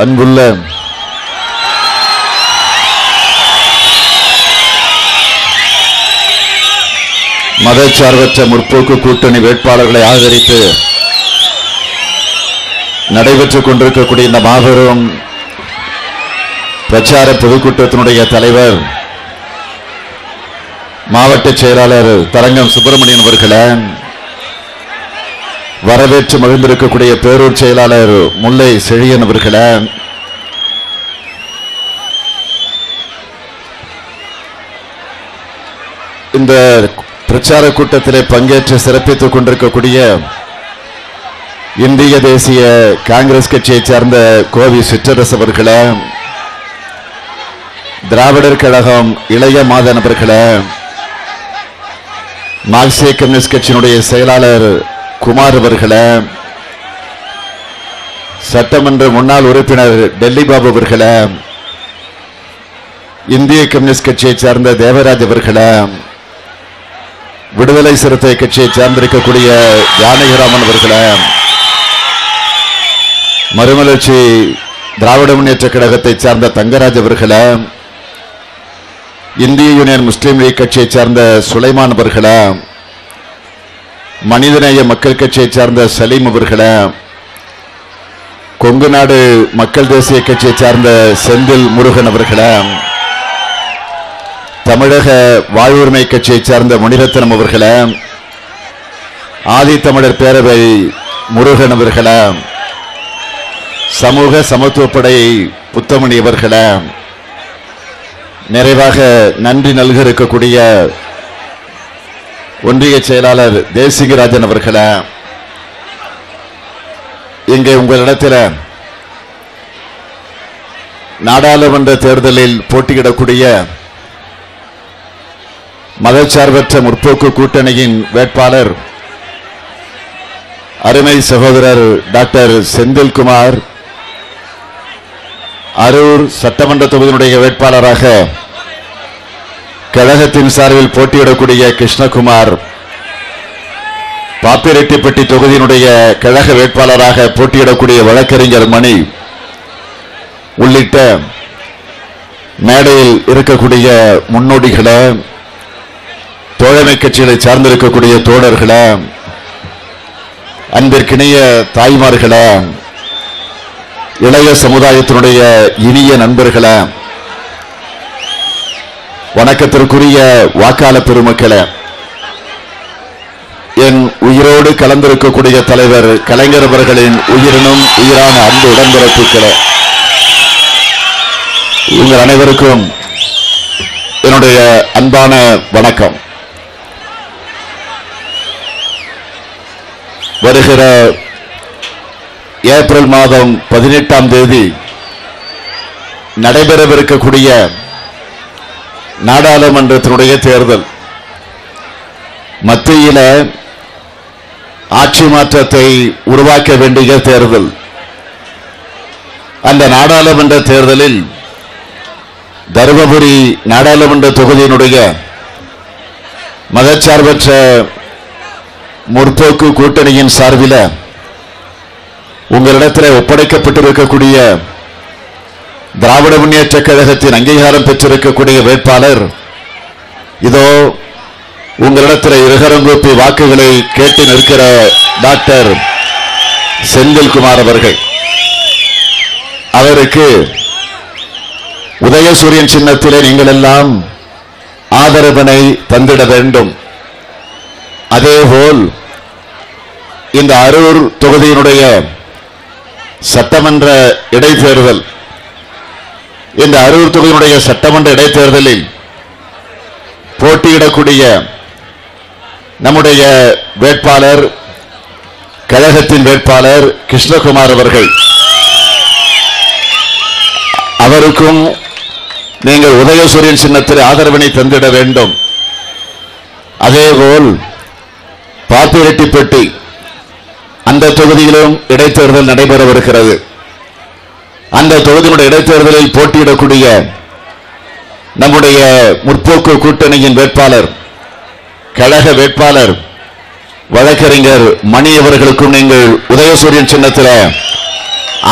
அன்புள்ள மதச்சார்பற்ற முற்போக்கு கூட்டணி வேட்பாளர்களை ஆதரித்து நடைபெற்றுக் கொண்டிருக்கக்கூடிய இந்த மாபெரும் பிரச்சார பொதுக்கூட்டத்தினுடைய தலைவர் மாவட்ட செயலாளர் தரங்கம் சுப்பிரமணியன் அவர்களை வரவேற்று மகிழ்ந்திருக்கக்கூடிய பேரூர் செயலாளர் முல்லை செழியன் அவர்களை இந்த பிரச்சார கூட்டத்திலே பங்கேற்று சிறப்பித்துக் கொண்டிருக்கக்கூடிய இந்திய தேசிய காங்கிரஸ் கட்சியைச் சேர்ந்த கோவி சிற்றரசு அவர்களை, திராவிடர் கழகம் இளைய மாதன் அவர்களை, மார்க்சிய கம்யூனிஸ்ட் கட்சியினுடைய செயலாளர் குமார் அவர்களை, சட்டமன்ற முன்னாள் உறுப்பினர் டெல்லி பாபு அவர்களை, இந்திய கம்யூனிஸ்ட் கட்சியைச் சேர்ந்த தேவராஜ் அவர்களை, விடுதலை சிறுத்தை கட்சியை சார்ந்திருக்கக்கூடிய ஜானகிராமன் அவர்களை, மறுமலர்ச்சி திராவிட முன்னேற்ற கழகத்தை சார்ந்த தங்கராஜ் அவர்களை, இந்திய யூனியன் முஸ்லீம் லீக் கட்சியை சார்ந்த சுலைமான் அவர்களை, மனிதநேய மக்கள் கட்சியை சார்ந்த சலீம் அவர்களை, கொங்கு நாடு மக்கள் தேசிய கட்சியை சார்ந்த செந்தில் முருகன் அவர்களை, தமிழக வாழ்வுரிமை கட்சியை சார்ந்த மணிரத்னம் அவர்களை, ஆதி தமிழர் பேரவை முருகன் அவர்களை, சமூக சமத்துவப்படை புத்தமணி அவர்களை, நிறைவாக நன்றி நல்க இருக்கக்கூடிய ஒன்றிய செயலாளர் தேசிங்கராஜன் அவர்களை, இங்கே உங்களிடத்தில் நாடாளுமன்ற தேர்தலில் போட்டியிடக்கூடிய மதச்சார்பற்ற முற்போக்கு கூட்டணியின் வேட்பாளர் அருமை சகோதரர் டாக்டர் செந்தில்குமார், அரூர் சட்டமன்ற தொகுதியினுடைய வேட்பாளராக கழகத்தின் சார்பில் போட்டியிடக்கூடிய கிருஷ்ணகுமார், பாப்பிரெட்டிப்பட்டி தொகுதியினுடைய கழக வேட்பாளராக போட்டியிடக்கூடிய வழக்கறிஞர் மணி உள்ளிட்ட மேடையில் இருக்கக்கூடிய முன்னோடிகளை, தோழமை கட்சிகளை சார்ந்திருக்கக்கூடிய தோழர்களை, அன்பிற்கிணைய தாய்மார்களை, இளைய சமுதாயத்தினுடைய இனிய நண்பர்களை, வணக்கத்திற்குரிய வாக்காளர் பெருமக்களை, என் உயிரோடு கலந்திருக்கக்கூடிய தலைவர் கலைஞர் அவர்களின் உயிரினும் உயிரான அன்பு உடன்பிறப்புகளை, உங்கள் அனைவருக்கும் என்னுடைய அன்பான வணக்கம். வருகிற ஏப்ரல் மாதம் 18ஆம் தேதி நடைபெறவிருக்கக்கூடிய நாடாளுமன்றத்தினுடைய தேர்தல் மத்தியில் ஆட்சி மாற்றத்தை உருவாக்க வேண்டிய தேர்தல். அந்த நாடாளுமன்ற தேர்தலில் தருமபுரி நாடாளுமன்ற தொகுதியினுடைய மதச்சார்பற்ற முற்போக்கு கூட்டணியின் சார்பில் உங்களிடத்தில் ஒப்படைக்கப்பட்டிருக்கக்கூடிய திராவிட முன்னேற்ற கழகத்தின் அங்கீகாரம் பெற்றிருக்கக்கூடிய வேட்பாளர் இதோ உங்களிடத்தில் இருகரங்கூப்பி வாக்குகளை கேட்டு நிற்கிற டாக்டர் செந்தில்குமார் அவர்கள். அவருக்கு உதயசூரியன் சின்னத்திலே நீங்கள் எல்லாம் ஆதரவினை தந்திட வேண்டும். அதேபோல் இந்த அரூர் தொகுதியினுடைய சட்டமன்ற இடைத்தேர்தல், இந்த அரூர் தொகுதியினுடைய சட்டமன்ற இடைத்தேர்தலில் போட்டியிடக்கூடிய நம்முடைய வேட்பாளர் கழகத்தின் வேட்பாளர் கிருஷ்ணகுமார் அவர்கள், அவருக்கும் நீங்கள் உதயசூரியன் சின்னத்தில் ஆதரவினை தந்திட வேண்டும். அதேபோல் பாப்பிரெட்டிப்பட்டி அந்த தொகுதியிலும் இடைத்தேர்தல் நடைபெறவிருக்கிறது. அந்த தொகுதியினுடைய இடைத்தேர்தலில் போட்டியிடக்கூடிய நம்முடைய முற்போக்கு கூட்டணியின் வேட்பாளர் கழக வேட்பாளர் வழக்கறிஞர் மணி அவர்களுக்கும் நீங்கள் உதயசூரியன் சின்னத்தில்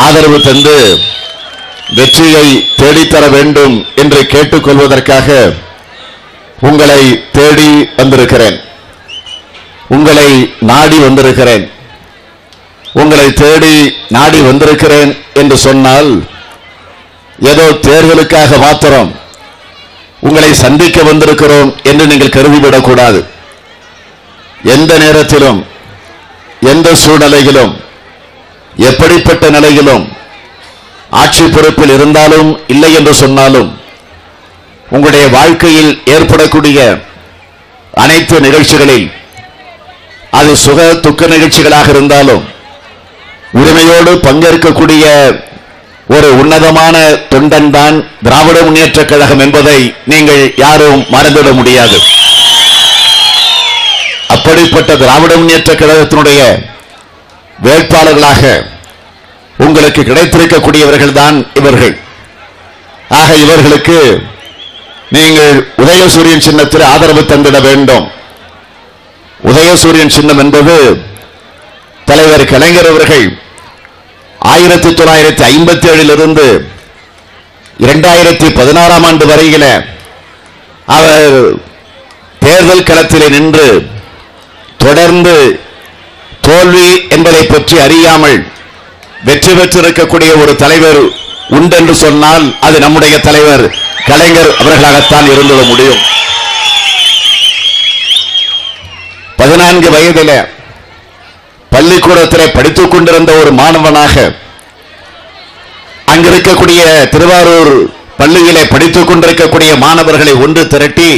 ஆதரவு தந்து வெற்றியை தேடித்தர வேண்டும் என்று கேட்டுக்கொள்வதற்காக உங்களை தேடி வந்திருக்கிறேன். உங்களை நாடி வந்திருக்கிறேன். உங்களை தேடி நாடி வந்திருக்கிறேன் என்று சொன்னால் ஏதோ தேர்தலுக்காக மாத்திரம் உங்களை சந்திக்க வந்திருக்கிறோம் என்று நீங்கள் கருதிவிடக்கூடாது. எந்த நேரத்திலும் எந்த சூழ்நிலையிலும் எப்படிப்பட்ட நிலையிலும் ஆட்சி பொறுப்பில் இருந்தாலும் இல்லை என்று சொன்னாலும் உங்களுடைய வாழ்க்கையில் ஏற்படக்கூடிய அனைத்து நிகழ்ச்சிகளில் அது சுக துக்க நிகழ்ச்சிகளாக இருந்தாலும் உரிமையோடு பங்கேற்கக்கூடிய ஒரு உன்னதமான தொண்டன் தான் திராவிட முன்னேற்ற கழகம் என்பதை நீங்கள் யாரும் மறந்துவிட முடியாது. அப்படிப்பட்ட திராவிட முன்னேற்ற கழகத்தினுடைய வேட்பாளர்களாக உங்களுக்கு கிடைத்திருக்கக்கூடியவர்கள் தான் இவர்கள். ஆக இவர்களுக்கு நீங்கள் உதயசூரியன் சின்னத்தில் ஆதரவு தந்திட வேண்டும். உதயசூரியன் சின்னம் என்பது தலைவர் கலைஞர் அவர்கள் 1957 இருந்து 2016 ஆண்டு வரையில அவர் தேர்தல் களத்திலே நின்று தொடர்ந்து தோல்வி என்பதை பற்றி அறியாமல் வெற்றி பெற்றிருக்கக்கூடிய ஒரு தலைவர் உண்டென்று சொன்னால் அது நம்முடைய தலைவர் கலைஞர் அவர்களாகத்தான் இருந்துவிட முடியும். 14 வயதில் பள்ளிக்கூடத்தில் படித்துக் கொண்டிருந்த ஒரு மாணவனாக அங்கிருக்கக்கூடிய திருவாரூர் பள்ளியிலே படித்துக் கொண்டிருக்கக்கூடிய மாணவர்களை ஒன்று திரட்டி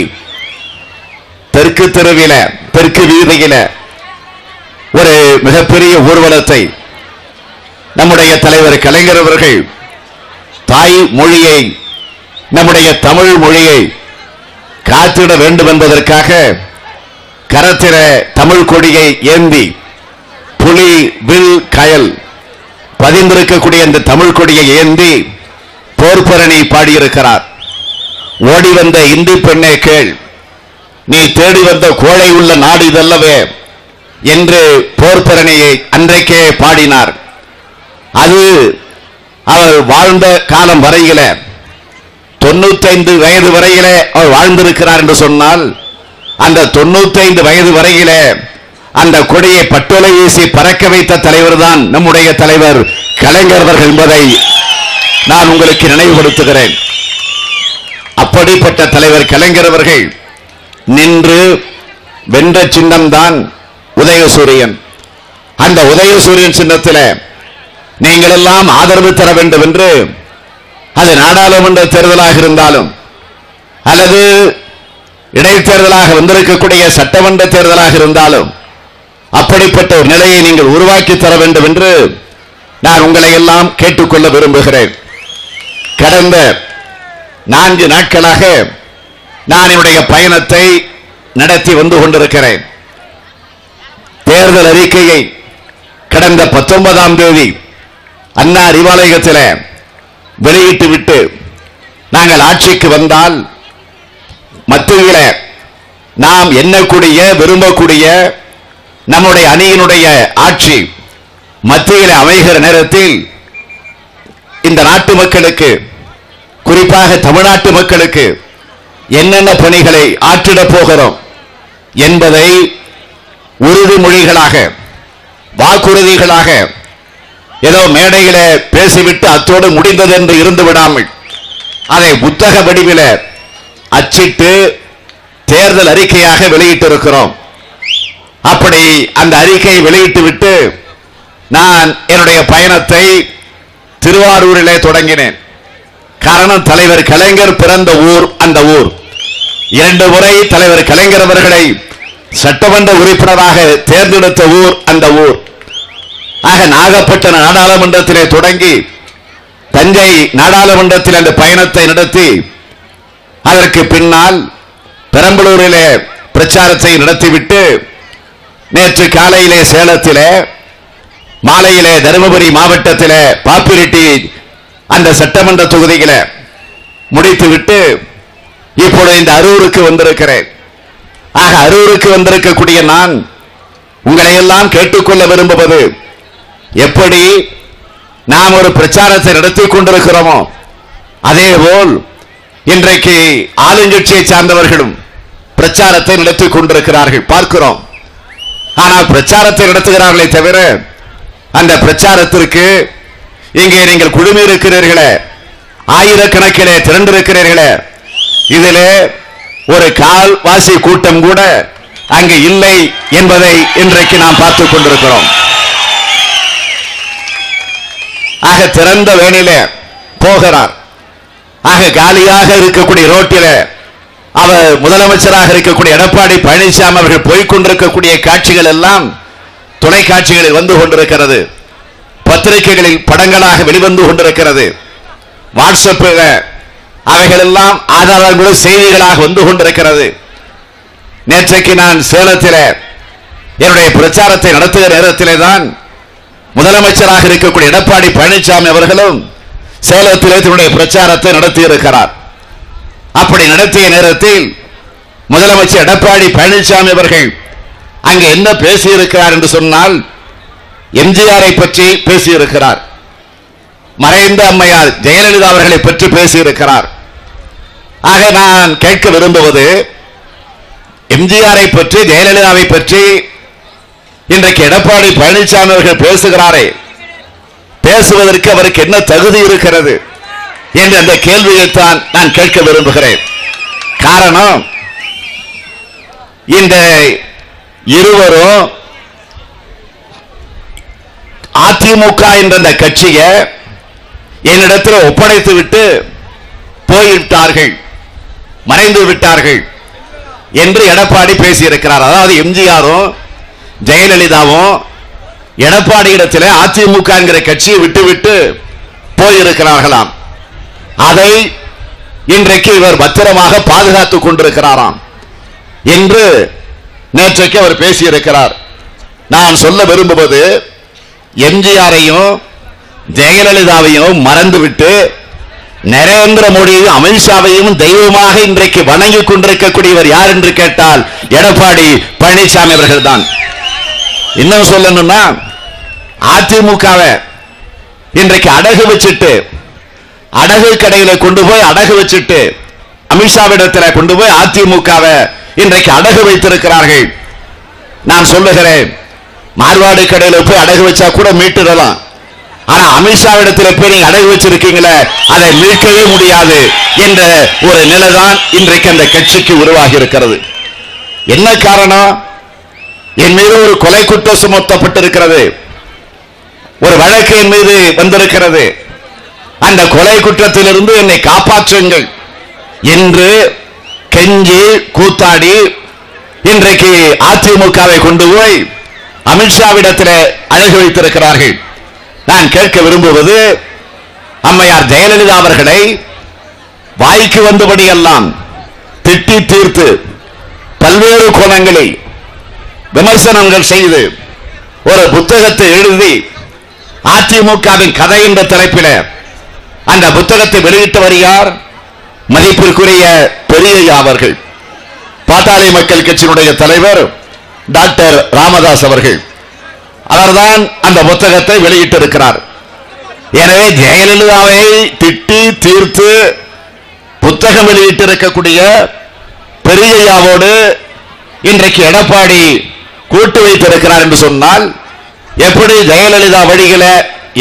தெற்கு தெருவில தெற்கு வீதியில ஒரு மிகப்பெரிய ஊர்வலத்தை நம்முடைய தலைவர் கலைஞர் அவர்கள் தாய் மொழியை நம்முடைய தமிழ் மொழியை காத்திட வேண்டும் என்பதற்காக கரத்திர தமிழ் கொடியை ஏந்தி புலி வில் கயல் பதிந்திருக்கக்கூடிய இந்த தமிழ் கொடியை ஏந்தி போர்பரணி பாடியிருக்கிறார். ஓடி வந்த இந்து பெண்ணே கேள், நீ தேடி வந்த கோழை உள்ள நாடு இதல்லவே என்று போர்பரணியை அன்றைக்கே பாடினார். அது அவர் வாழ்ந்த காலம் வரையில 95 வயது வரையில அவர் வாழ்ந்திருக்கிறார் என்று சொன்னால் அந்த 95 வயது வரையில அந்த கொடியை பட்டோலை வீசி பறக்க வைத்த தலைவர் தான் நம்முடைய தலைவர் கலைஞர் அவர்கள் என்பதை நான் உங்களுக்கு நினைவுபடுத்துகிறேன். அப்படிப்பட்ட தலைவர் கலைஞர் அவர்கள் நின்று வென்ற சின்னம் தான் உதயசூரியன். அந்த உதயசூரியன் சின்னத்தில் நீங்கள் எல்லாம் ஆதரவு தர வேண்டும் என்று அது நாடாளுமன்ற தேர்தலாக இருந்தாலும் அல்லது இடைத்தேர்தலாக வந்திருக்கக்கூடிய சட்டமன்ற தேர்தலாக இருந்தாலும் அப்படிப்பட்ட ஒரு நிலையை நீங்கள் உருவாக்கி தர வேண்டும் என்று நான் உங்களை எல்லாம் கேட்டுக்கொள்ள விரும்புகிறேன். கடந்த 4 நாட்களாக நான் என்னுடைய பயணத்தை நடத்தி வந்து கொண்டிருக்கிறேன். தேர்தல் அறிக்கையை கடந்த 19ஆம் தேதி அண்ணா அறிவாலயத்தில் வெளியிட்டு விட்டு நாங்கள் ஆட்சிக்கு வந்தால் மத்தியில் நாம் எண்ணக்கூடிய விரும்பக்கூடிய நம்முடைய அணியினுடைய ஆட்சி மத்தியில் அமைகிற நேரத்தில் இந்த நாட்டு மக்களுக்கு குறிப்பாக தமிழ்நாட்டு மக்களுக்கு என்னென்ன பணிகளை ஆற்றிடப் போகிறோம் என்பதை உறுதிமொழிகளாக வாக்குறுதிகளாக ஏதோ மேடையில பேசிவிட்டு அத்தோடு முடிந்தது என்று இருந்து விடாமல் அதை புத்தக வடிவில் அச்சிட்டு தேர்தல் அறிக்கையாக வெளியிட்டிருக்கிறோம். அப்படி அந்த அறிக்கையை வெளியிட்டு விட்டு நான் என்னுடைய பயணத்தை திருவாரூரிலே தொடங்கினேன். காரணம், தலைவர் கலைஞர் பிறந்த ஊர் அந்த ஊர். 2 முறை தலைவர் கலைஞர் அவர்களை சட்டமன்ற உறுப்பினராக தேர்ந்தெடுத்த ஊர் அந்த ஊர். ஆக நாகப்பட்டினம் நாடாளுமன்றத்திலே தொடங்கி தஞ்சை நாடாளுமன்றத்தில் அந்த பயணத்தை நடத்தி அதற்கு பின்னால் பெரம்பலூரிலே பிரச்சாரத்தை நடத்திவிட்டு நேற்று காலையிலே சேலத்திலே மாலையிலே தருமபுரி மாவட்டத்திலே பாப்பிரெட்டி அந்த சட்டமன்ற தொகுதியில முடித்துவிட்டு இப்பொழுது இந்த அரூருக்கு வந்திருக்கிறேன். ஆக அரூருக்கு வந்திருக்கக்கூடிய நான் உங்களை எல்லாம் கேட்டுக்கொள்ள விரும்புவது, எப்படி நாம் ஒரு பிரச்சாரத்தை நடத்தி கொண்டிருக்கிறோமோ அதேபோல் இன்றைக்கு ஆளுங்கட்சியை சார்ந்தவர்களும் பிரச்சாரத்தை நடத்திக் கொண்டிருக்கிறார்கள், பார்க்கிறோம். ஆனால் பிரச்சாரத்தை நடத்துகிறார்களே தவிர அந்த பிரச்சாரத்திற்கு இங்கே நீங்கள் குழுமி இருக்கிறீர்களே, ஆயிரக்கணக்கிலே திரண்டிருக்கிறீர்களே, இதிலே ஒரு கால்வாசி கூட்டம் கூட அங்கு இல்லை என்பதை இன்றைக்கு நாம் பார்த்துக் கொண்டிருக்கிறோம். ஆக திறந்த வேளையிலே போகிறார். ஆக காலியாக இருக்கக்கூடிய ரோட்டிலே அவர் முதலமைச்சராக இருக்கக்கூடிய எடப்பாடி பழனிசாமி அவர்கள் போய்கொண்டிருக்கக்கூடிய காட்சிகள் எல்லாம் தொலைக்காட்சிகளில் வந்து கொண்டிருக்கிறது, பத்திரிகைகளில் படங்களாக வெளிவந்து கொண்டிருக்கிறது, வாட்ஸ்அப்பில் அவைகள் எல்லாம் ஆதாரங்களும் செய்திகளாக வந்து கொண்டிருக்கிறது. நேற்றைக்கு நான் சேலத்தில் என்னுடைய பிரச்சாரத்தை நடத்துகிற நேரத்திலே தான் முதலமைச்சராக இருக்கக்கூடிய எடப்பாடி பழனிசாமி அவர்களும் சேலத்திலே தன்னுடைய பிரச்சாரத்தை நடத்தி இருக்கிறார். அப்படி நடத்திய நேரத்தில் முதலமைச்சர் எடப்பாடி பழனிசாமி அவர்கள் அங்கு என்ன பேசியிருக்கிறார் என்று சொன்னால், எம்ஜிஆரை பற்றி பேசியிருக்கிறார், மறைந்த அம்மையார் ஜெயலலிதா அவர்களை பற்றி பேசியிருக்கிறார். ஆக நான் கேட்க விரும்புவது, எம்ஜிஆரை பற்றி ஜெயலலிதாவை பற்றி இன்றைக்கு எடப்பாடி பழனிசாமி அவர்கள் பேசுகிறாரே, பேசுவதற்கு அவருக்கு என்ன தகுதி இருக்கிறது என்று அந்த கேள்வியைத்தான் நான் கேட்க விரும்புகிறேன். காரணம், இந்த இருவரும் அதிமுக என்ற அந்த கட்சியை என்னிடத்தில் ஒப்படைத்து விட்டு போய்விட்டார்கள், மறைந்து விட்டார்கள் என்று எடப்பாடி பேசியிருக்கிறார். அதாவது எம்ஜிஆரும் ஜெயலலிதாவும் எடப்பாடி இடத்தில் அதிமுக என்கிற கட்சியை விட்டுவிட்டு போயிருக்கிறார்களாம். அதை இன்றைக்கு இவர் பத்திரமாக பாதுகாத்துக் கொண்டிருக்கிறாராம் என்று நேற்றைக்கு அவர் பேசியிருக்கிறார். நான் சொல்ல விரும்புவது, எம்ஜிஆரையும் ஜெயலலிதாவையும் மறந்துவிட்டு நரேந்திர மோடியையும் அமித்ஷாவையும் தெய்வமாக இன்றைக்கு வணங்கிக் கொண்டிருக்கக்கூடியவர் யார் என்று கேட்டால் எடப்பாடி பழனிசாமி அவர்கள் தான். இன்னும் சொல்லணும்னா, அதிமுகவை இன்றைக்கு அடகு வச்சுட்டு, அடகு கடையில கொண்டு போய் அடகு வச்சுட்டு அமித்ஷாவிடத்தில் கொண்டு போய் அதிமுகவை இன்றைக்கு அடகு வைத்திருக்கிறார்கள். நான் சொல்லுகிறேன், மார்வாடு கடையில போய் அடகு வச்சா கூட மீட்டுடலாம். ஆனா அமித்ஷாவிடத்தில் போய் நீங்க அடகு வச்சிருக்கீங்களே, அதை மீட்கவே முடியாது என்ற ஒரு நிலைதான் இன்றைக்கு அந்த கட்சிக்கு உருவாகி இருக்கிறது. என்ன காரணம்? என் மீது ஒரு கொலை குற்றம் சுமத்தப்பட்டிருக்கிறது, ஒரு வழக்கு என் மீது வந்திருக்கிறது, அந்த கொலை குற்றத்திலிருந்து என்னை காப்பாற்றுங்கள் என்று கெஞ்சி கூத்தாடி இன்றைக்கு அதிமுகவை கொண்டு போய் அமித்ஷாவிடத்தில் அழகு வைத்திருக்கிறார்கள். நான் கேட்க விரும்புவது, அம்மையார் ஜெயலலிதா அவர்களை வாய்க்கு வந்தபடியெல்லாம் திட்டி தீர்த்து பல்வேறு கோணங்களில் விமர்சனங்கள் செய்து ஒரு புத்தகத்தை எழுதி அதிமுகவின் கதை என்ற தலைப்பில் அந்த புத்தகத்தை வெளியிட்டவர் யார்? மதிப்பிற்குரிய பெரியய்யா அவர்கள், பாட்டாளி மக்கள் கட்சியினுடைய தலைவர் டாக்டர் ராமதாஸ் அவர்கள். அவர்தான் அந்த புத்தகத்தை வெளியிட்டிருக்கிறார். எனவே ஜெயலலிதாவை திட்டி தீர்த்து புத்தகம் வெளியிட்டிருக்கக்கூடிய பெரியய்யாவோடு இன்றைக்கு எடப்பாடி கூட்டு வைத்திருக்கிறார் என்று சொன்னால், எப்படி ஜெயலலிதா வழியில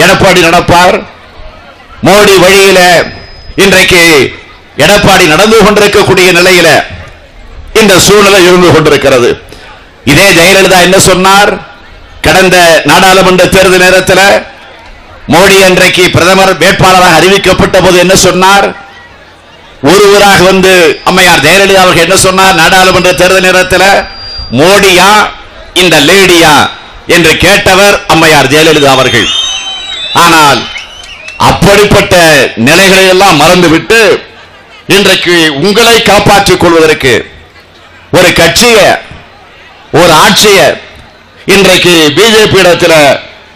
எடப்பாடி நடப்பார்? மோடி வழியில இன்றைக்கு எடப்பாடி நடந்து கொண்டிருக்கக்கூடிய நிலையில இந்த சூழ்நிலை இருந்து கொண்டிருக்கிறது. இதே ஜெயலலிதா என்ன சொன்னார்? கடந்த நாடாளுமன்ற தேர்தல் நேரத்தில் மோடி இன்றைக்கு பிரதமர் வேட்பாளராக அறிவிக்கப்பட்ட போது என்ன சொன்னார்? ஒருவராக வந்து அம்மையார் ஜெயலலிதா அவர்கள் என்ன சொன்னார்? நாடாளுமன்ற தேர்தல் நேரத்தில் மோடியா இந்த லேடியா என்று கேட்டவர் அம்மையார் ஜெயலலிதா அவர்கள். ஆனால் அப்படிப்பட்ட நிலைகளை எல்லாம் மறந்துவிட்டு இன்றைக்கு உங்களை காப்பாற்றிக் கொள்வதற்கு ஒரு கட்சியை, ஒரு ஆட்சியை இன்றைக்கு பிஜேபி இடத்துல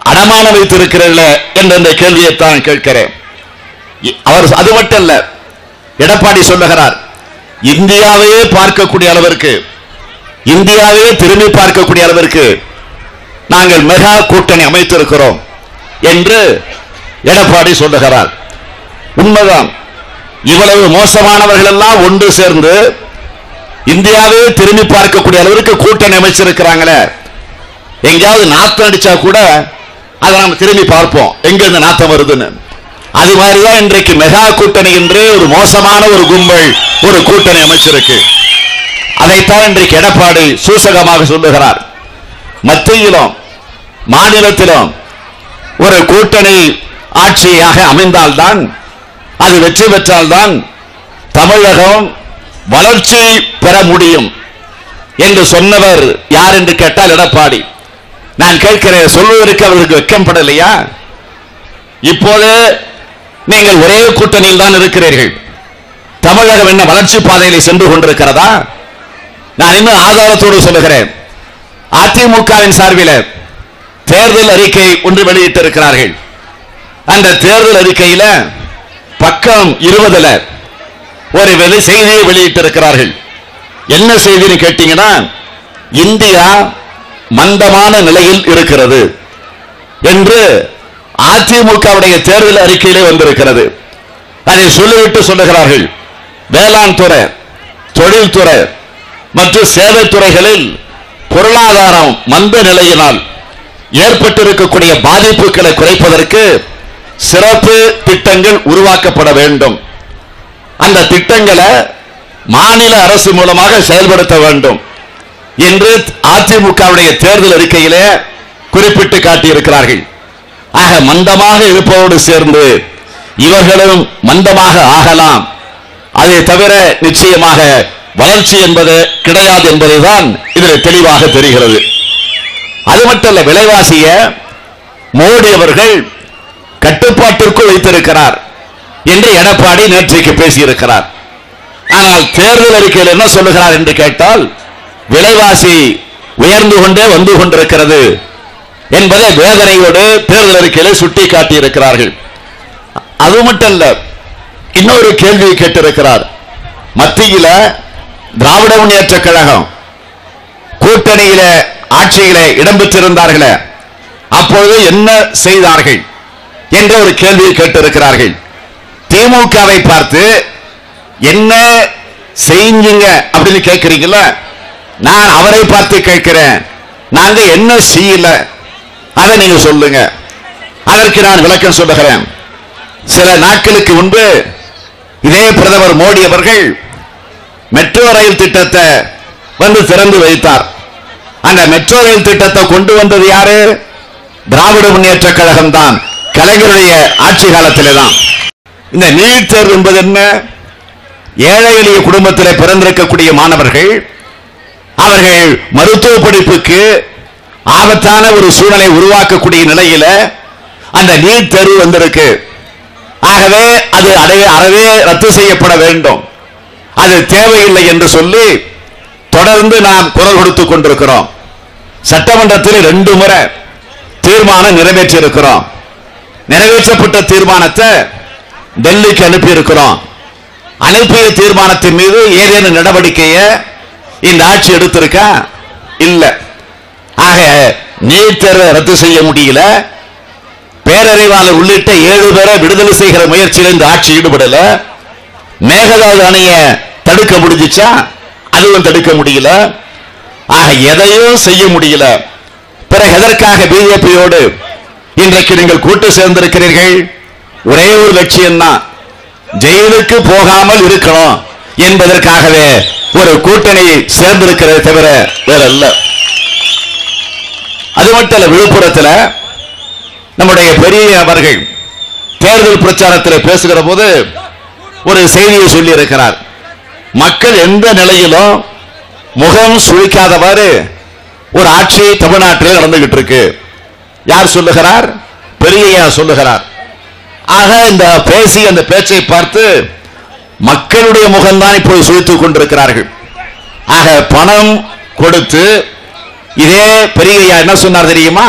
அடமான வைத்திருக்கிறீர்கள் என்ற கேள்வியைத்தான் கேட்கிறேன். அவர் அது மட்டும் அல்ல, எடப்பாடி சொல்லுகிறார், இந்தியாவையே பார்க்கக்கூடிய அளவிற்கு, இந்தியாவையே திரும்பி பார்க்கக்கூடிய அளவிற்கு நாங்கள் மெகா கூட்டணி அமைத்திருக்கிறோம் என்று எடப்பாடி சொல்லுகிறார். உண்மைதான். இவ்வளவு மோசமானவர்கள் எல்லாம் ஒன்று சேர்ந்து இந்தியாவே திரும்பி பார்க்கக்கூடிய அளவிற்கு கூட்டணி அமைச்சிருக்கிறாங்களே, எங்கேயாவது நாத்தம் அடிச்சா கூட அதை நாம் திரும்பி பார்ப்போம் எங்க இந்த நாத்தம் வருதுன்னு. அது மாதிரிதான் இன்றைக்கு மெகா கூட்டணி என்று ஒரு மோசமான ஒரு கும்பல் ஒரு கூட்டணி அமைச்சிருக்கு. அதைத்தான் இன்றைக்கு எடப்பாடி சூசகமாக சொல்லுகிறார். மத்தியிலும் மாநிலத்திலும் ஒரு கூட்டணி ஆட்சியாக அமைந்தால்தான், அது வெற்றி பெற்றால்தான் தமிழகம் வளர்ச்சி பெற முடியும் என்று சொன்னவர் யார் என்று கேட்டால் எடப்பாடி. நான் கேட்கிறேன், சொல்வதற்கு அவருக்கு வெட்கப்படலையா? இப்போது நீங்கள் ஒரே கூட்டணியில் தான் இருக்கிறீர்கள். தமிழகம் என்ன வளர்ச்சி பாதையில் சென்று கொண்டிருக்கிறதா? நான் இன்னும் ஆதாரத்தோடு சொல்லுகிறேன். அதிமுகவின் சார்பில் தேர்தல் அறிக்கை ஒன்று வெளியிட்டிருக்கிறார்கள். அந்த தேர்தல் அறிக்கையில் பக்கம் 20 ஒரு செய்தியை வெளியிட்டிருக்கிறார்கள். என்ன செய்தின்னு கேட்டீங்கன்னா, இந்தியா மந்தமான நிலையில் இருக்கிறது என்று அதிமுகவுடைய தேர்தல் அறிக்கையிலே வந்திருக்கிறது. அதை சொல்லிவிட்டு சொல்லுகிறார்கள், வேளாண் துறை, தொழில்துறை மற்றும் சேவை துறைகளில் பொருளாதாரம் மந்த நிலையினால் ஏற்பட்டிருக்கக்கூடிய பாதிப்புகளை குறைப்பதற்கு சிறப்பு திட்டங்கள் உருவாக்கப்பட வேண்டும். அந்த திட்டங்களை மாநில அரசு மூலமாக செயல்படுத்த வேண்டும் என்று அதிமுகவுடைய தேர்தல் அறிக்கையிலே குறிப்பிட்டு காட்டியிருக்கிறார்கள். ஆக மந்தமாக இருப்பதோடு சேர்ந்து இவர்களும் மந்தமாக ஆகலாம். அதை தவிர நிச்சயமாக வளர்ச்சி என்பது கிடையாது என்பதுதான் இதில் தெளிவாக தெரிகிறது. அது மட்டுமல்ல, விலைவாசிய மோடி அவர்கள் கட்டுப்பாட்டிற்குள் வைத்திருக்கிறார் என்று எடப்பாடி நேற்றைக்கு பேசியிருக்கிறார். ஆனால் தேர்தல் அறிக்கையில் என்ன சொல்லுகிறார் என்று கேட்டால், விலைவாசி உயர்ந்து கொண்டே வந்து கொண்டிருக்கிறது என்பதை வேதனையோடு தேர்தல் அறிக்கையில் சுட்டி காட்டியிருக்கிறார்கள். அது மட்டுமல்ல, இன்னொரு கேள்வியை கேட்டிருக்கிறார். மத்தியில திராவிட முன்னேற்ற கழகம் கூட்டணியில ஆட்சியில இடம்பெற்றிருந்தார்களே, அப்பொழுது என்ன செய்தார்கள் என்ற ஒரு கேள்வியை கேட்டிருக்கிறார்கள். திமுகவை பார்த்து என்ன செய்யுங்க அப்படின்னு கேட்கிறீங்கள, நான் அவரை பார்த்து கேட்கிறேன், நாங்க என்ன செய்யல அதை நீங்க சொல்லுங்க. அதற்கு நான் விளக்கம் சொல்லுகிறேன். சில நாட்களுக்கு முன்பு இதே பிரதமர் மோடி அவர்கள் மெட்ரோ ரயில் திட்டத்தை வந்து திறந்து வைத்தார். அந்த மெட்ரோ ரயில் திட்டத்தை கொண்டு வந்தது யாரு? திராவிட முன்னேற்ற கழகம் தான், கலைஞருடைய ஆட்சி காலத்திலே தான். இந்த நீட் தேர்வு என்பது என்ன? ஏழை எளிய குடும்பத்தில் பிறந்திருக்கக்கூடிய மாணவர்கள் அவர்கள் மருத்துவ படிப்புக்கு ஆபத்தான ஒரு சூழலை உருவாக்கக்கூடிய நிலையில அந்த நீட் தேர்வு வந்திருக்கு. ஆகவே அது அறவே ரத்து செய்யப்பட வேண்டும், அது தேவையில்லை என்று சொல்லி தொடர்ந்து நாம் குரல் கொடுத்துக் கொண்டிருக்கிறோம். சட்டமன்றத்தில் 2 முறை தீர்மானம் நிறைவேற்றி இருக்கிறோம். நிறைவேற்றப்பட்ட தீர்மானத்தை டெல்லிக்கு அனுப்பி இருக்கிறோம். அனுப்பிய தீர்மானத்தின் மீது ஏதேனும் நடவடிக்கையை இந்த ஆட்சி எடுத்திருக்கா? இல்ல. ஆக நீட் தேர்வை ரத்து செய்ய முடியல. பேரறிவாளர் உள்ளிட்ட 7 பேரை விடுதலை செய்கிற முயற்சியில் இந்த ஆட்சி ஈடுபடல. மேகதாது அணையை தடுக்க முடிஞ்சிச்சா? அதுவும் தடுக்க முடியல. ஆக எதையும் செய்ய முடியல. பிறகு எதற்காக பிஜேபியோடு இன்றைக்கு நீங்கள் கூட்டு சேர்ந்திருக்கிறீர்கள்? ஒரே ஒரு லட்சியம் தான், ஜெயிலுக்கு போகாமல் இருக்கணும் என்பதற்காகவே ஒரு கூட்டணி சேர்ந்திருக்கிறத தவிர வேற அல்ல. அது மட்டும் இல்ல, விழுப்புரத்தில் நம்முடைய பெரிய அவர்கள் தேர்தல் பிரச்சாரத்தில் பேசுகிற போது ஒரு செய்தியை சொல்லி இருக்கிறார். மக்கள் எந்த நிலையிலும் முகம் சுழிக்காதவாறு ஒரு ஆட்சி தமிழ்நாட்டில் நடந்துகிட்டு இருக்கு. யார் சொல்லுகிறார்? பெரியய்யா சொல்லுகிறார். ஆக இந்த பேசி அந்த பேச்சை பார்த்து மக்களுடைய முகம்தான் இப்போது சுழித்துக் கொண்டிருக்கிறார்கள். ஆக பணம் கொடுத்து, இதே பெரியய்யா என்ன சொன்னார் தெரியுமா?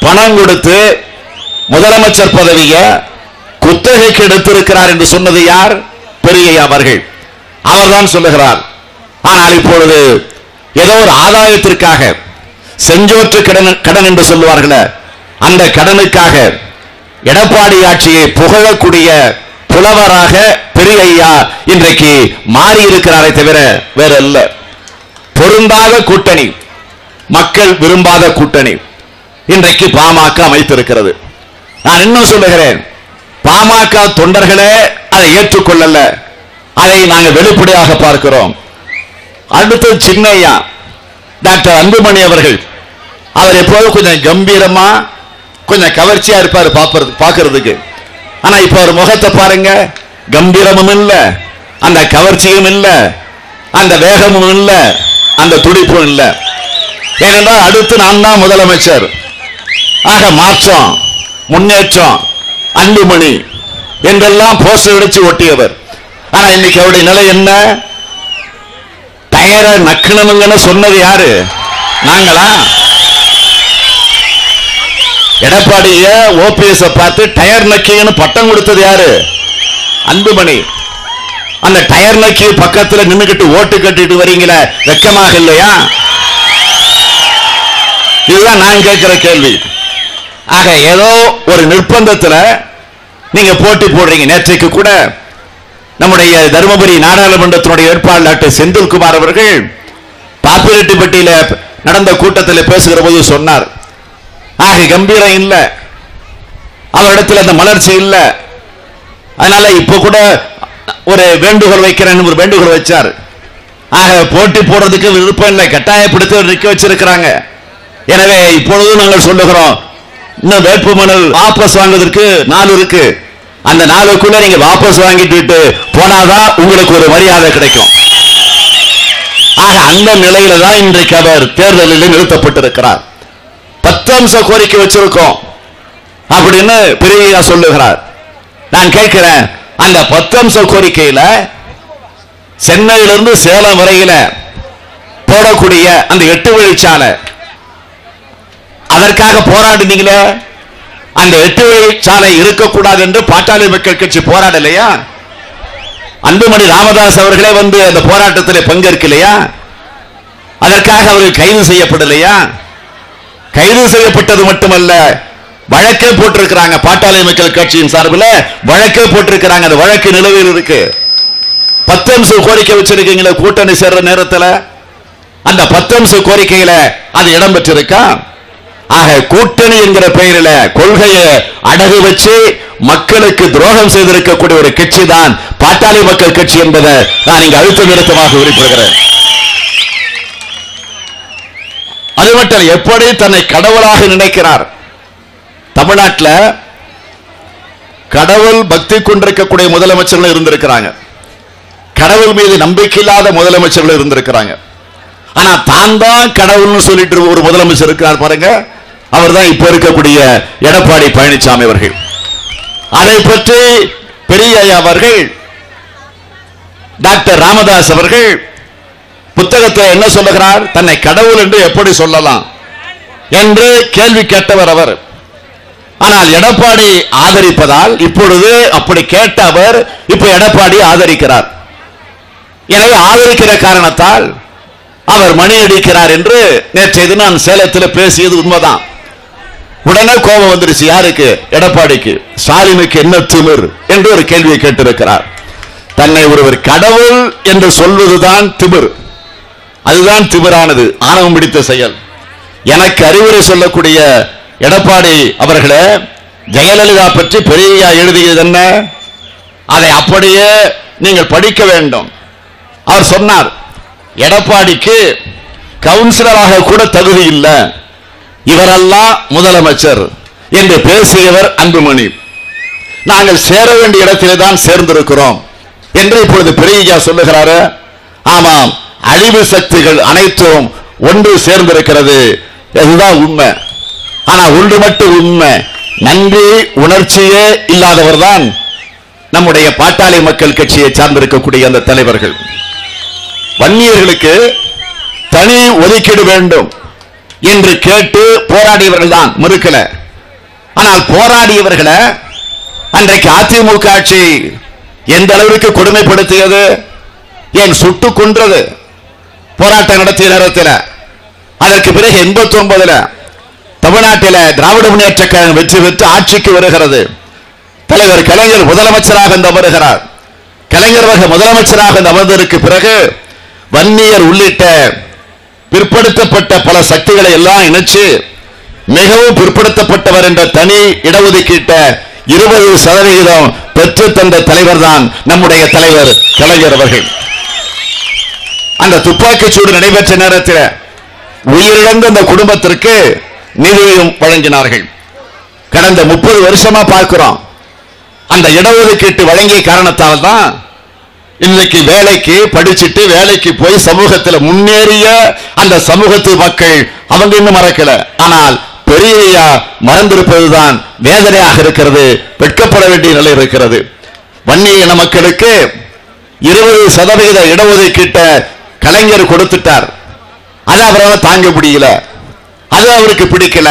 பணம் கொடுத்து முதலமைச்சர் பதவியை குத்தகைக்கு எடுத்திருக்கிறார் என்று சொன்னது யார்? பெரியய்யா அவர்கள். அவர்தான் சொல்லுகிறார். ஆனால் இப்பொழுது ஏதோ ஒரு ஆதாயத்திற்காக செஞ்சோற்று கடன் என்று சொல்லுவார்கள், அந்த கடனுக்காக எடப்பாடி ஆட்சியை புகழக்கூடிய புலவராக பெரிய ஐயா இன்றைக்கு மாறி இருக்கிறாரே தவிர வேற அல்ல. பொருந்தாத கூட்டணி, மக்கள் விரும்பாத கூட்டணி இன்றைக்கு பாமக அமைத்திருக்கிறது. நான் இன்னும் சொல்லுகிறேன், பாமக தொண்டர்களே அதை ஏற்றுக்கொள்ளல, அதை நாங்கள் வெளிப்படையாக பார்க்கிறோம். அடுத்து சின்னையா டாக்டர் அன்புமணி அவர்கள், அவர் எப்போதும் கொஞ்சம் கம்பீரமா கொஞ்சம் கவர்ச்சியா இருப்பார் பார்க்கிறதுக்கு. ஆனா இப்ப அவர் முகத்தை பாருங்க, கம்பீரமும் இல்ல, அந்த கவர்ச்சியும் இல்ல, அந்த வேகமும் இல்ல, அந்த துடிப்பும் இல்ல. ஏனென்றால் அடுத்து நான் தான் முதலமைச்சர், ஆக மாற்றம், முன்னேற்றம், அன்புமணி என்றெல்லாம் போஸ்டர் அடிச்சு ஒட்டியவர். ஆனா இன்னைக்கு அவருடைய நிலை என்ன? டயரை நக்கணுங்கன்னு சொன்னது யாரு? நாங்களா? எடப்பாடிய ஓபிஎஸ் பார்த்து டயர் நக்கின்னு பட்டம் கொடுத்தது யாரு? அன்புமணி. அந்த டயர் நக்கி பக்கத்தில் நின்னுக்கிட்டு ஓட்டு கட்டிட்டு வரீங்களே, வெக்கமாக இல்லையா? இதுதான் நான் கேட்கிற கேள்வி. ஆக ஏதோ ஒரு நிர்பந்தத்தில் நீங்க போட்டி போடுறீங்க. நேற்றைக்கு கூட நம்முடைய தருமபுரி நாடாளுமன்றத்தினுடைய வேட்பாளர் டாக்டர் செந்தில்குமார் அவர்கள் பாப்பிரெட்டிப்பட்டியில நடந்த கூட்டத்தில் பேசுகிற போது சொன்னார், ஆக கம்பீரம் இல்ல, அவரிடத்தில் அந்த மலர்ச்சி இல்ல, அதனால இப்ப கூட ஒரு வேண்டுகோள் வைக்கிறேன், ஒரு வேண்டுகோள் வச்சார். ஆக போட்டி போடுறதுக்கு விருப்பம் இல்லை, கட்டாயப்படுத்தி நிற்க வச்சிருக்கிறாங்க. எனவே இப்பொழுதும் நாங்கள் சொல்லுகிறோம், இன்னும் வேட்புமனு வாபஸ் வாங்குவதற்கு 4 இருக்கு. அந்த 4க்குள்ள நீங்க வாபஸ் வாங்கிட்டு போனாதான் உங்களுக்கு ஒரு மரியாதை கிடைக்கும். ஆக அந்த நிலையில தான் இன்றைக்கு அவர் தேர்தலில் நிறுத்தப்பட்டிருக்கிறார். 10 அம்ச கோரிக்கை வச்சிருக்கோம் அப்படின்னு பெரிய சொல்லுகிறார். நான் கேட்கிறேன், அந்த 10 அம்ச கோரிக்கையில சென்னையிலிருந்து சேலம் வரையில போடக்கூடிய அந்த 8 வழிச்சாலை, அதற்காக போராடினீங்களே, அந்த 8 வழிச்சாலை இருக்கக்கூடாது என்று பாட்டாளி மக்கள் கட்சி போராடலையா? அன்புமணி ராமதாஸ் அவர்களே வந்து அந்த போராட்டத்தில் பங்கேற்கலையா? அதற்காக அவர்கள் கைது செய்யப்படலையா? கைது செய்யப்பட்டது மட்டுமல்ல, வழக்கே போட்டிருக்கிறாங்க. பாட்டாளி மக்கள் கட்சியின் சார்பில் வழக்கே போட்டிருக்கிறாங்க. அந்த வழக்கு நிலுவையில் இருக்கு. 10 அம்ச கோரிக்கை வச்சிருக்கீங்களா கூட்டணி சேர்ற நேரத்தில்? அந்த 10 அம்ச கோரிக்கையில அது இடம்பெற்றிருக்கா? ஆக கூட்டணி என்கிற பெயரில் கொள்கையை அடகு வச்சு மக்களுக்கு துரோகம் செய்திருக்கக்கூடிய ஒரு கட்சி தான் பாட்டாளி மக்கள் கட்சி என்பதை நான் இங்கு அழுத்த நிறுத்தமாக குறிப்பிடுகிறேன். அது மட்டும் எப்படி தன்னை கடவுளாக நினைக்கிறார். தமிழ்நாட்டில் கடவுள் பக்தி கொண்டிருக்கக்கூடிய முதலமைச்சர்கள் இருந்திருக்கிறாங்க, கடவுள் மீது நம்பிக்கை இல்லாத முதலமைச்சர்கள் இருந்திருக்கிறாங்க. ஆனா தான் தான் கடவுள்னு சொல்லிட்டு ஒரு முதலமைச்சர் இருக்கிறார் பாருங்க, அவர் தான் இப்ப இருக்கக்கூடிய எடப்பாடி பழனிசாமி அவர்கள். அதை பற்றி பெரிய அவர்கள், டாக்டர் ராமதாஸ் அவர்கள் புத்தகத்தில் என்ன சொல்லுகிறார்? தன்னை கடவுள் என்று எப்படி சொல்லலாம் என்று கேள்வி கேட்டவர் அவர். ஆனால் எடப்பாடி ஆதரிப்பதால் இப்பொழுது அப்படி கேட்ட அவர் இப்ப எடப்பாடி ஆதரிக்கிறார். எனவே ஆதரிக்கிற காரணத்தால் அவர் மணி அடிக்கிறார் என்று நேற்றைய தினம் நான் சேலத்தில் பேசியது உண்மைதான். உடனே கோபம் வந்துருச்சு. யாருக்கு? எடப்பாடிக்கு. ஸ்டாலினுக்கு என்ன திமிர் என்று ஒரு கேள்வியை கேட்டிருக்கிறார். தன்னை ஒருவர் கடவுள் என்று சொல்வதுதான் திமிர், அதுதான் திமிரானது, ஆணவம் பிடித்த செயல். எனக்கு அறிவுரை சொல்லக்கூடிய எடப்பாடி அவர்களே, ஜெயலலிதா பற்றி பெரிய எழுதியது என்ன? அதை அப்படியே நீங்கள் படிக்க வேண்டும். அவர் சொன்னார், எடப்பாடிக்கு கவுன்சிலராக கூட தகுதி இல்லை, இவரெல்லாம் முதலமைச்சர் என்று பேசியவர் அன்புமணி. நாங்கள் சேர வேண்டிய இடத்திலே தான் சேர்ந்திருக்கிறோம் என்று இப்பொழுது பெரிய சொல்லுகிறாரு. ஆமாம், அழிவு சக்திகள் அனைத்தும் ஒன்று சேர்ந்திருக்கிறது, இதுதான் உண்மை. ஆனா ஒன்று மட்டும் உண்மை, நன்றி உணர்ச்சியே இல்லாதவர் தான் நம்முடைய பாட்டாளி மக்கள் கட்சியை சார்ந்திருக்கக்கூடிய அந்த தலைவர்கள். வன்னியர்களுக்கு தனி ஒதுக்கீடு வேண்டும் என்று கேட்டு போராடியவர்கள் தான், மறுக்கல. ஆனால் போராடியவர்களை அன்றைக்கு அதிமுக ஆட்சி எந்த அளவிற்கு கொடுமைப்படுத்தியது, ஏன் சுட்டு கொன்றது போராட்டம் நடத்திய நேரத்தில். அதற்கு பிறகு 89 தமிழ்நாட்டில் திராவிட முன்னேற்ற கழகம் வெற்றி பெற்று ஆட்சிக்கு வருகிறது. தலைவர் கலைஞர் முதலமைச்சராக அமர்கிறார். கலைஞர் முதலமைச்சராக அமர்ந்ததற்கு பிறகு வன்னியர் உள்ளிட்ட பிற்படுத்தப்பட்ட பல சக்திகளை எல்லாம் இணைச்சு மிகவும் பிற்படுத்தப்பட்டவர் என்ற தனி இடஒதுக்கீட்ட 20% பெற்று தந்த தலைவர் தான் நம்முடைய தலைவர் கலைஞர் அவர்கள். அந்த துப்பாக்கிச் சூடு நடைபெற்ற நேரத்தில் உயிரிழந்த அந்த குடும்பத்திற்கு நிதியும் வழங்கினார்கள். கடந்த 30 வருஷமா பார்க்கிறோம். அந்த இடஒதுக்கீட்டு வழங்கிய காரணத்தால் தான் இன்னைக்கு வேலைக்கு படிச்சுட்டு வேலைக்கு போய் சமூகத்தில் முன்னேறிய அந்த சமூகத்து மக்கள் அவங்க இன்னும் மறக்கல. ஆனால் பெரிய மறந்திருப்பதுதான் வேதனையாக இருக்கிறது, வெட்கப்பட வேண்டிய நிலை இருக்கிறது. வன்னிய இன மக்களுக்கு 20% இடஒதுக்கீட்ட கலைஞர் கொடுத்துட்டார். அது அவரால் தாங்க முடியல, அது அவருக்கு பிடிக்கல.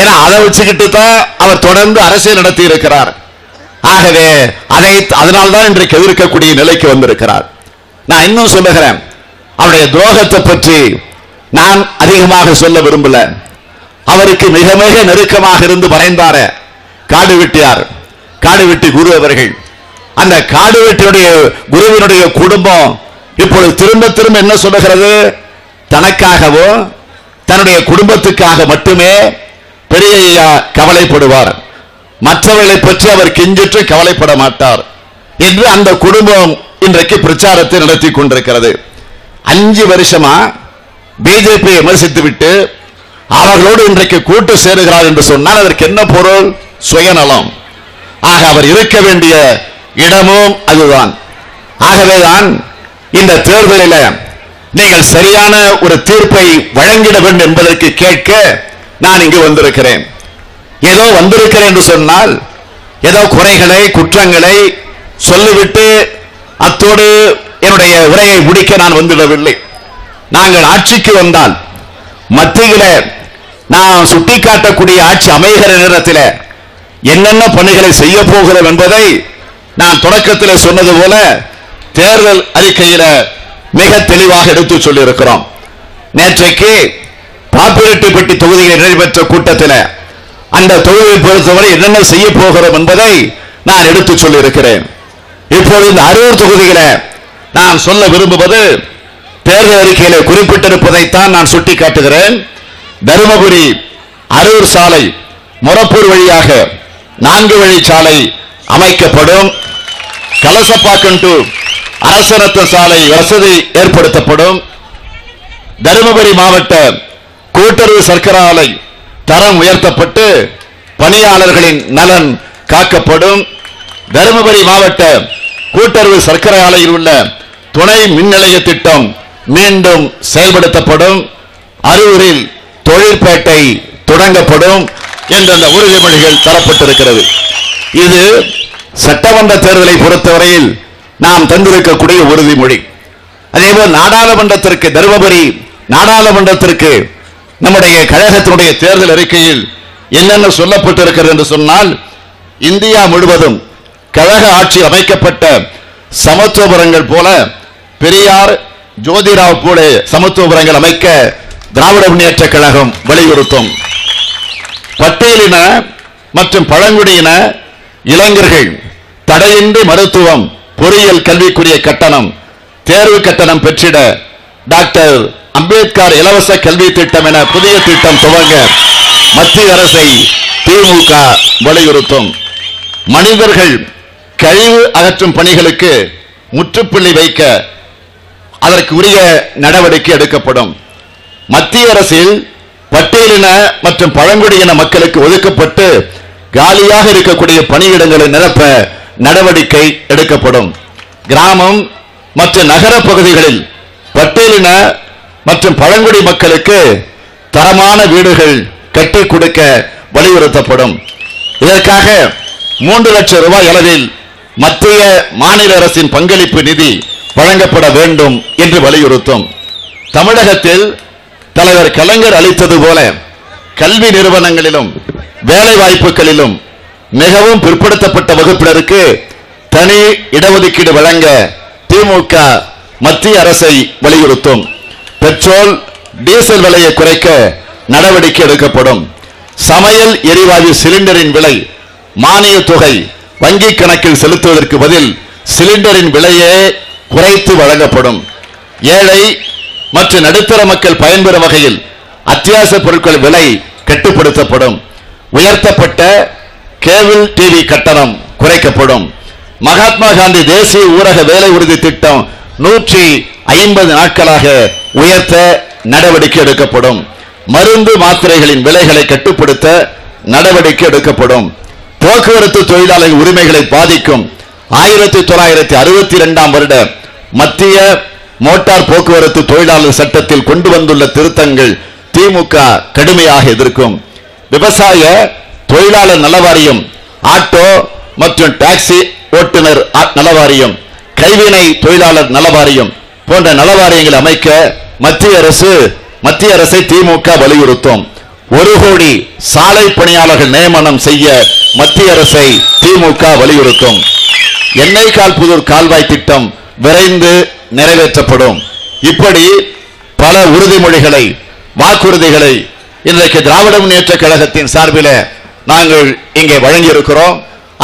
ஏன்னா அதை வச்சுக்கிட்டு தான் அவர் தொடர்ந்து அரசியல் நடத்தி இருக்கிறார். ஆகவே அதனால்தான் இன்றைக்கு எதிர்க்கக்கூடிய நிலைக்கு வந்திருக்கிறார். நான் இன்னும் சொல்லுகிறேன், அவருடைய துரோகத்தை பற்றி நான் அதிகமாக சொல்ல விரும்பல. அவருக்கு மிக மிக நெருக்கமாக இருந்து மறைந்தார காடு வெட்டி குரு அவர்கள். அந்த காடு வெட்டியுடைய குருவினுடைய குடும்பம் இப்பொழுது திரும்ப திரும்ப என்ன சொல்லுகிறது? தனக்காகவோ தன்னுடைய குடும்பத்துக்காக மட்டுமே பெரிய கவலைப்படுவார், மற்றவர்களை பற்றி அவர் கிஞ்சிற்று கவலைப்பட மாட்டார் என்று அந்த குடும்பம் இன்றைக்கு பிரச்சாரத்தை நடத்தி கொண்டிருக்கிறது. 5 வருஷமா பிஜேபி விமர்சித்து விட்டு அவர்களோடு இன்றைக்கு கூட்டு சேருகிறார் என்று சொன்னால் அதற்கு என்ன பொருள்? சுயநலம். ஆக அவர் இருக்க வேண்டிய இடமும் அதுதான். ஆகவேதான் இந்த தேர்தலில் நீங்கள் சரியான ஒரு தீர்ப்பை வழங்கிட வேண்டும் என்பதற்கு கேட்க நான் இங்கு வந்திருக்கிறேன். ஏதோ வந்திருக்கிறேன் என்று சொன்னால் ஏதோ குறைகளை குற்றங்களை சொல்லிவிட்டு அத்தோடு என்னுடைய உரையை முடிக்க நான் வந்துவிடவில்லை. நாங்கள் ஆட்சிக்கு வந்தால் மத்தியில நான் சுட்டிக்காட்டக்கூடிய ஆட்சி அமைகிற நேரத்தில் என்னென்ன பணிகளை செய்ய போகிறோம் என்பதை நான் தொடக்கத்தில் சொன்னது போல தேர்தல் அறிக்கையில மிக தெளிவாக எடுத்து சொல்லி இருக்கிறோம். நேற்றைக்கு பாப்பிரெட்டிப்பட்டி தொகுதியில் நடைபெற்ற கூட்டத்தில் அந்த தொகுதியை பொறுத்தவரை என்னென்ன செய்ய போகிறோம் என்பதை நான் எடுத்து சொல்லி இருக்கிறேன். இப்போது இந்த அரூர் தொகுதியில நான் சொல்ல விரும்புவது தேர்தல் அறிக்கையில குறிப்பிட்டிருப்பதைத்தான் நான் சுட்டிக்காட்டுகிறேன். தருமபுரி அரூர் சாலை மொரப்பூர் வழியாக 4 வழி சாலை அமைக்கப்படும். கலசப்பாக்கம் டு அரசரத்த சாலை வசதி ஏற்படுத்தப்படும். தருமபுரி மாவட்ட கூட்டுறவு சர்க்கரை ஆலை தரம் உயர்த்தப்பட்டு பணியாளர்களின் நலன் காக்கப்படும். தருமபுரி மாவட்ட கூட்டுறவு சர்க்கரை ஆலையில் உள்ள துணை மின் நிலைய திட்டம் மீண்டும் செயல்படுத்தப்படும். அரூரில் தொழிற்பேட்டை தொடங்கப்படும் என்ற உறுதிமொழிகள் தரப்பட்டிருக்கிறது. இது சட்டமன்ற தேர்தலை பொறுத்தவரையில் நாம் தந்திருக்கக்கூடிய உறுதிமொழி. அதேபோல் நாடாளுமன்றத்திற்கு தருமபுரி நாடாளுமன்றத்திற்கு நம்முடைய கழகத்தினுடைய தேர்தல் அறிக்கையில் என்னென்ன சொல்லப்பட்டிருக்கிறது என்று சொன்னால், இந்தியா முழுவதும் கழக ஆட்சி அமைக்கப்பட்ட சமத்துவபுரங்கள் போல பெரியார் ஜோதிராவ் பூலே சமத்துவபுரங்கள் அமைக்க திராவிட முன்னேற்ற கழகம் வலியுறுத்தும். பட்டியலின மற்றும் பழங்குடியின இளைஞர்கள் தடையின்றி மருத்துவம் பொறியியல் கல்விக்குரிய கட்டணம் தேர்வு கட்டணம் பெற்றிட டாக்டர் அம்பேத்கர் இலவச கல்வி திட்டம் என புதிய திட்டம் துவங்க மத்திய அரசை திமுக வலியுறுத்தும். மனிதர்கள் கழிவு அகற்றும் பணிகளுக்கு முற்றுப்புள்ளி வைக்க அதற்கு உரிய நடவடிக்கை எடுக்கப்படும். மத்திய அரசில் பட்டியலின மற்றும் பழங்குடியின மக்களுக்கு ஒதுக்கப்பட்டு காலியாக இருக்கக்கூடிய பணியிடங்களை நிரப்ப நடவடிக்கை எடுக்கப்படும். கிராமம் மற்றும் நகர பகுதிகளில் பட்டியலின மற்றும் பழங்குடி மக்களுக்கு தரமான வீடுகள் கட்டி கொடுக்க வலியுறுத்தப்படும். இதற்காக 3 லட்சம் ரூபாய் அளவில் மத்திய மாநில அரசின் பங்களிப்பு நிதி வழங்கப்பட வேண்டும் என்று வலியுறுத்தும். தமிழகத்தில் தலைவர் கலைஞர் அளித்தது போல கல்வி நிறுவனங்களிலும் வேலை வாய்ப்புகளிலும் மிகவும் பிற்படுத்தப்பட்ட வகுப்பினருக்கு தனி இடஒதுக்கீடு வழங்க திமுக மத்திய அரசை வலியுறுத்தும். பெட்ரோல் டீசல் விலையை குறைக்க நடவடிக்கை எடுக்கப்படும். சமையல் எரிவாயு சிலிண்டரின் விலை மானிய தொகை வங்கி கணக்கில் செலுத்துவதற்கு பதில் சிலிண்டரின் விலையே குறைத்து வழங்கப்படும். ஏழை மற்றும் நடுத்தர மக்கள் பயன்பெறும் வகையில் அத்தியாவசிய பொருட்கள் விலை கட்டுப்படுத்தப்படும். உயர்த்தப்பட்ட கேபிள் டிவி கட்டணம் குறைக்கப்படும். மகாத்மா காந்தி தேசிய ஊரக வேலை உறுதி திட்டம் 150 நாட்களாக உயர்த்த நடவடிக்கை எடுக்கப்படும். மருந்து மாத்திரைகளின் விலைகளை கட்டுப்படுத்த நடவடிக்கை எடுக்கப்படும். போக்குவரத்து தொழிலாளர் உரிமைகளை பாதிக்கும் 1962ஆம் வருட மத்திய மோட்டார் போக்குவரத்து தொழிலாளர் சட்டத்தில் கொண்டு வந்துள்ள திருத்தங்கள் திமுக கடுமையாக எதிர்க்கும். விவசாய தொழிலாளர் நலவாரியம், ஆட்டோ மற்றும் டாக்ஸி ஓட்டுநர் நலவாரியம், கைவினை தொழிலாளர் நலவாரியம் போன்ற நலவாரியங்களை அமைக்க மத்திய அரசை திமுக வலியுறுத்தும். 1 கோடி சாலை பணியாளர்கள் நியமனம் செய்ய மத்திய அரசை திமுக வலியுறுத்தும். எண்ணெய்கால்புதூர் கால்வாய் திட்டம் விரைந்து நிறைவேற்றப்படும். இப்படி பல உறுதிமொழிகளை, வாக்குறுதிகளை இன்றைக்கு திராவிட முன்னேற்ற கழகத்தின் சார்பில் நாங்கள் இங்கே வழங்கியிருக்கிறோம்.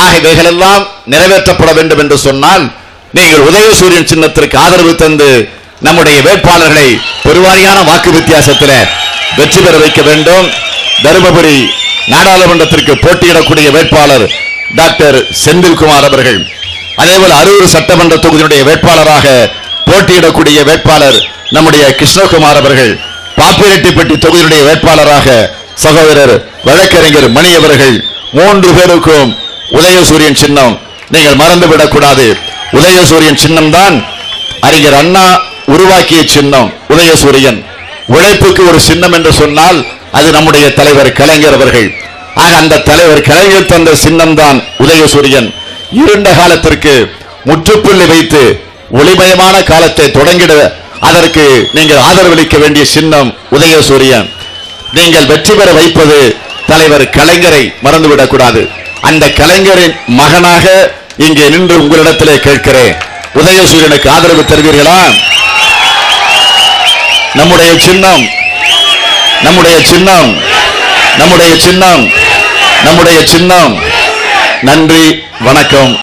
ஆகியவைகளெல்லாம் நிறைவேற்றப்பட வேண்டும் என்று சொன்னால் நீங்கள் உதயசூரியன் சின்னத்திற்கு ஆதரவு தந்து நம்முடைய வேட்பாளர்களை பெருவாரியான வாக்கு வித்தியாசத்தில் வெற்றி பெற வைக்க வேண்டும். தருமபுரி நாடாளுமன்றத்திற்கு போட்டியிடக்கூடிய வேட்பாளர் டாக்டர் செந்தில்குமார் அவர்கள், அதேபோல் அரூர் சட்டமன்ற தொகுதியினுடைய வேட்பாளராக போட்டியிடக்கூடிய வேட்பாளர் நம்முடைய கிருஷ்ணகுமார் அவர்கள், பாப்பிரெட்டிப்பட்டி தொகுதியினுடைய வேட்பாளராக சகோதரர் வழக்கறிஞர் மணி அவர்கள், 3 பேருக்கும் உதயசூரியன் சின்னம். நீங்கள் மறந்துவிடக் கூடாது. உதயசூரியன் சின்னம் தான் அறிஞர் அண்ணா உருவாக்கிய சின்னம். உதயசூரியன் உழைப்புக்கு ஒரு சின்னம் என்று சொன்னால் அது நம்முடைய தலைவர் கலைஞர் அவர்கள். ஆக அந்த தலைவர் கலைஞர் தந்த சின்னம் தான் உதயசூரியன். இருண்ட காலத்திற்கு முற்றுப்புள்ளி வைத்து ஒளிமயமான காலத்தை தொடங்கிட அதற்கு நீங்கள் ஆதரவளிக்க வேண்டிய சின்னம் உதயசூரியன். நீங்கள் வெற்றி பெற வைப்பது தலைவர் கலைஞரை மறந்துவிடக் கூடாது. அந்த கலைஞரின் மகனாக இங்கே நின்று உங்களிடத்திலே கேட்கிறேன், உதயசூரியனுக்கு ஆதரவு தருவீர்களா? நம்முடைய சின்னம், நம்முடைய சின்னம், நம்முடைய சின்னம், நம்முடைய சின்னம். நன்றி, வணக்கம்.